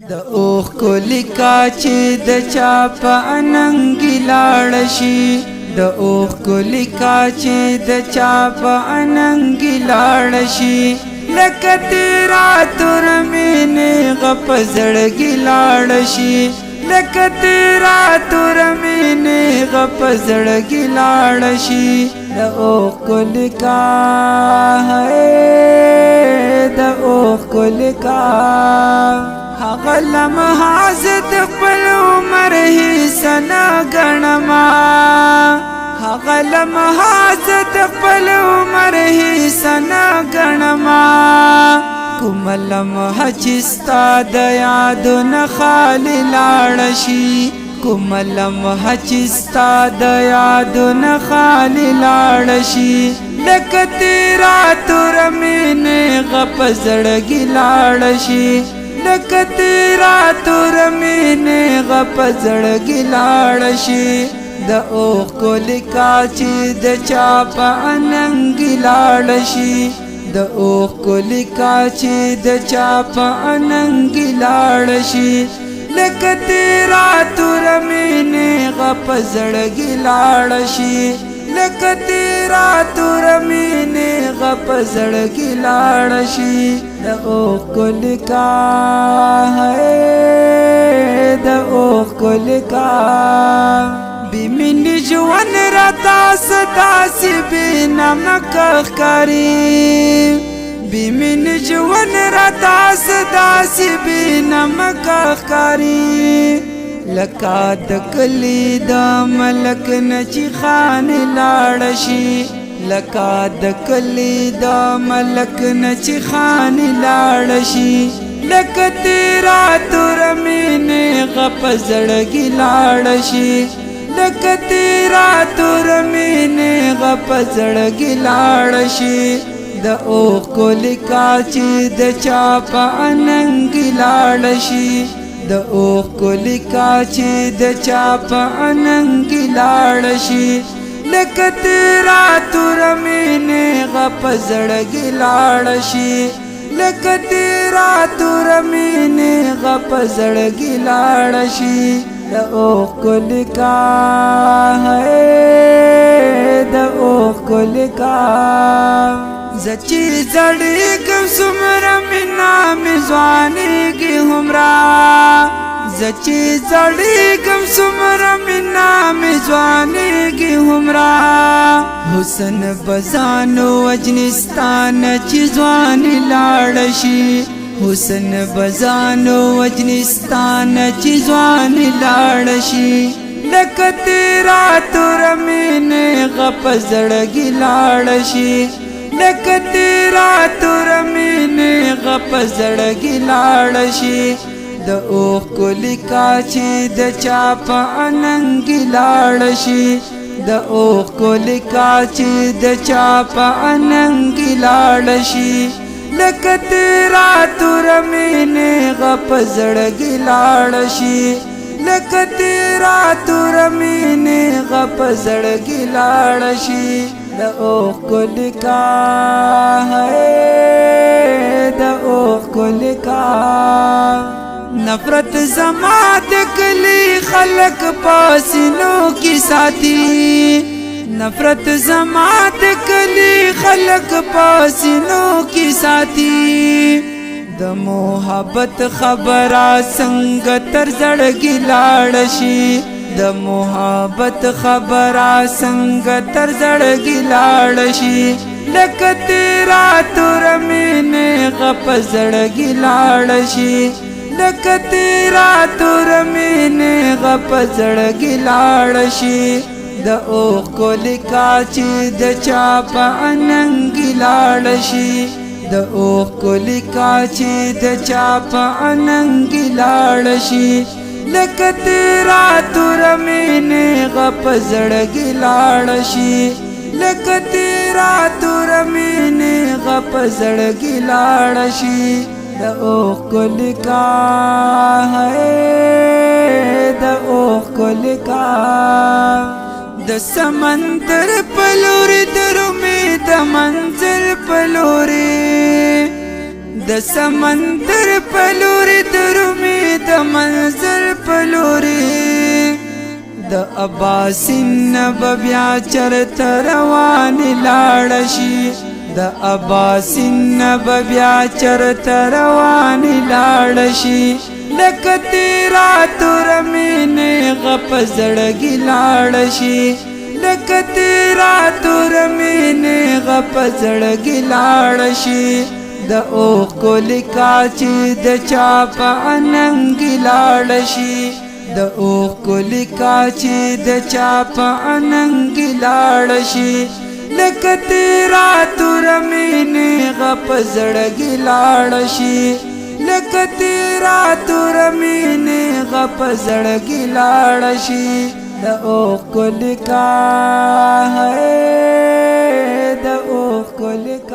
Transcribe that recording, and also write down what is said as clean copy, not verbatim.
د اوخ کو لیکا چې د چا په اننګ لاړ شي د اوخ کو لیکا چې د چا په اننګ لاړ شي لکه تیرا تور مینې غپ زړګي لاړ شي لکه تیرا تور مینې غپ زړګي لاړ شي د اوخ کو لیکا د اوخ کو لیکا هغه لمحه زد خپل عمر حسنا غنما هغه لمحه زد خپل عمر حسنا غنما کوم لمحه چې ستا د یادونه خالی لاړ شي کوم لمحه چې ستا د یادونه خالی لاړ شي لکه تیرا تور مینې غپ زړګي لاړ شي لکه تیرا تور مینې غپ زړګي لاړ شي د اوخ کو لیکا چې د چا په اننګ لاړ شي د اوخ کو لیکا چې د چا په اننګ لاړ شي لکه تیرا تور مینې غپ زړګي لاړ شي لکه تیرا تور مینې غپ زړګي لاړ شي د اوخ کو لیکا د اوخ کو لیکا بی من جوان راتا ستا سی بی نمک خکاری بی من جوان راتا ستا سی بی نمک خکاری لکا د کلی د ملک نچی خان لاړ شي لکا د کلی د ملک نچی خان لاړ شي لکه تیرا تور مینې غپ زړګي لاړ شي لکه تیرا تور مینې غپ زړګي لاړ شي د اوخ کو لیکا چې د چا په اننګ لاړ شي د اوخ کو لیکا چې د چا په اننګ لاړ شي لکه تیرا تور مینې غپ زړګي لاړ شي لکه تیرا تور مینې غپ زړګي لاړ شي د اوخ کو لیکا د اوخ کو لیکا زچی زړګم سمره مینا میزوانېږي همرا زچی زړګم سمره مینا میزوانېږي همرا حسن بزانو وجنستان چې ځوان لاړ شي حسن بزانو وجنستان چې ځوان لاړ شي لکه تیرا تور مینې غپ زړګي لاړ شي لکه تیرا تور مینې غپ زړګي لاړ شي د اوخ کو لیکا چې د چا په اننګ لاړ شي د اوخ کو لیکا چې د چا په اننګ لاړ شي لکه تیرا تور مینې غپ زړګي لاړ شي لکه تیرا تور مینې غپ زړګي لاړ شي د اوخ کو لیکا د اوخ کو لیکا نفرت زما د کلی خلق پاسینو کی ساتي نفرت زما د کلی خلق پاسینو کی ساتي د محبت خبره څنګه تر زړګي لاړ شي د محبت خبره څنګه تر زړګي لاړ شي لکه تیرا تور مینې غپ زړګي لاړ شي لکه تیرا تور مینې غپ زړګي لاړ شي د اوخ کو لیکا چې د چا په اننګ لاړ شي د اوخ کو لیکا چې د چا په اننګ لاړ شي لکه تیرا تور مینې غپ زړګي لاړ شي لکه تیرا تور مینې غپ زړګي لاړ شي د اوخ کو لیکا د اوخ کو لیکا د سمندر پلوري در امید منزل پلوري د سمندر پلوري در امید د اباسین بیا چرته روان لاړ شي د اباسین بیا چرته روان لاړ شي لکه تیرا تور مینې غپ زړګي لاړ شي لکه تیرا تور مینې غپ زړګي لاړ شي د اوخ کو لیکا چې د چا په اننګ لاړ شي د اوخ کو لیکا چې د چا په اننګ لاړ شي لکه تیرا تور مینې غپ زړګي لاړ شي لکه تیرا تور مینې غپ زړګي لاړ شي د اوخ کو لیکا ہے د اوخ کو لیکا